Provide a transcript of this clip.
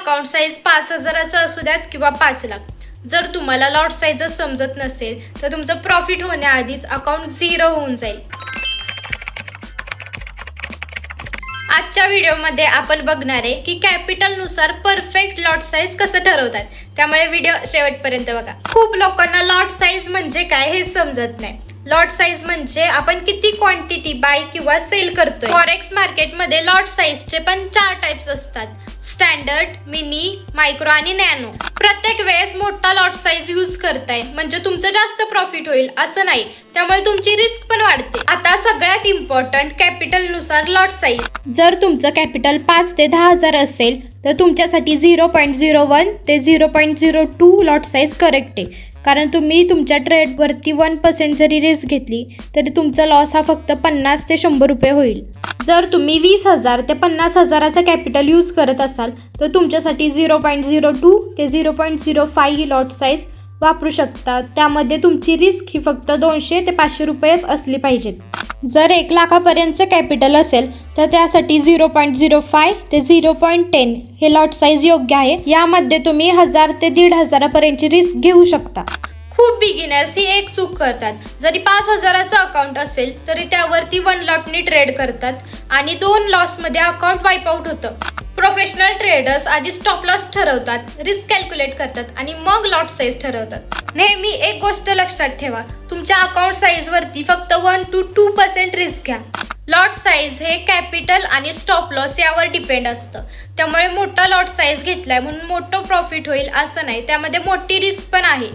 Account size 5,000चा असू द्यात किंवा 5 लाख, जर तुम्हाला लॉट साईजच समजत नसेल तर तुमचं प्रॉफिट होण्याआधीच अकाउंट 0 होऊन जाईल. आजच्या व्हिडिओमध्ये आपण बघणार आहे की कॅपिटलनुसार परफेक्ट लॉट साईज कसं ठरवतात. त्यामुळे व्हिडिओ शेवटपर्यंत बघा. खूप लोकांना लॉट साईज म्हणजे काय हे समजत नाही. लॉट साईज म्हणजे आपण किती क्वांटिटी बाय किंवा सेल करतोय. फॉरेक्स मार्केटमध्ये लॉट साईजचे पण 4 टाइप्स असतात: स्टँडर्ड, मिनी, मायक्रो आणि नॅनो. प्रत्येक वेळेस मोठा लॉट साईज यूज करताय म्हणजे तुमचं जास्त प्रॉफिट होईल असं नाही, त्यामुळे तुमची रिस्क पण वाढते. आता सगळ्यात इम्पॉर्टंट कॅपिटलनुसार लॉट साईज. जर तुमचं कॅपिटल 5 ते 10,000 असेल तर तुमच्यासाठी 0.01 ते 0.02 लॉट साईज करेक्ट आहे. कारण तुम्ही तुमच्या ट्रेडवरती 1% जरी रिस्क घेतली तरी तुमचा लॉस हा फक्त 50 ते 100 रुपये होईल. जर तुम्ही 20,000 ते 50,000चा कॅपिटल यूज करत असाल तर तुमच्यासाठी 0.02 ते 0.05 ही लॉट साईज वापरू शकता. त्यामध्ये तुमची रिस्क ही फक्त 200 ते 500 रुपयेच असली पाहिजेत. जर 1 लाखापर्यंतचं कॅपिटल असेल तर त्यासाठी 0.05 ते 0.10 हे लॉट साईज योग्य आहे. यामध्ये तुम्ही 1,000 ते 1,500 पर्यंतची रिस्क घेऊ शकता. खूप बिगिनर्स ही एक चूक करतात. जरी 5,000चं अकाउंट असेल तरी त्यावरती 1 लॉटनी ट्रेड करतात आणि 2 लॉसमध्ये अकाउंट वाईप आउट होतं. प्रोफेशनल ट्रेडर्स आधी स्टॉप लॉस ठरवतात, रिस्क कॅल्क्युलेट करतात आणि मग लॉट साईज ठरवतात. नेहमी एक गोष्ट लक्षात ठेवा, तुमच्या अकाउंट साईजवरती फक्त 1 to 2% रिस्क घ्या. लॉट साईज हे कॅपिटल आणि स्टॉप लॉस यावर डिपेंड असतं. त्यामुळे मोठा लॉट साईज घेतलाय म्हणून मोठं प्रॉफिट होईल असं नाही, त्यामध्ये मोठी रिस्क पण आहे.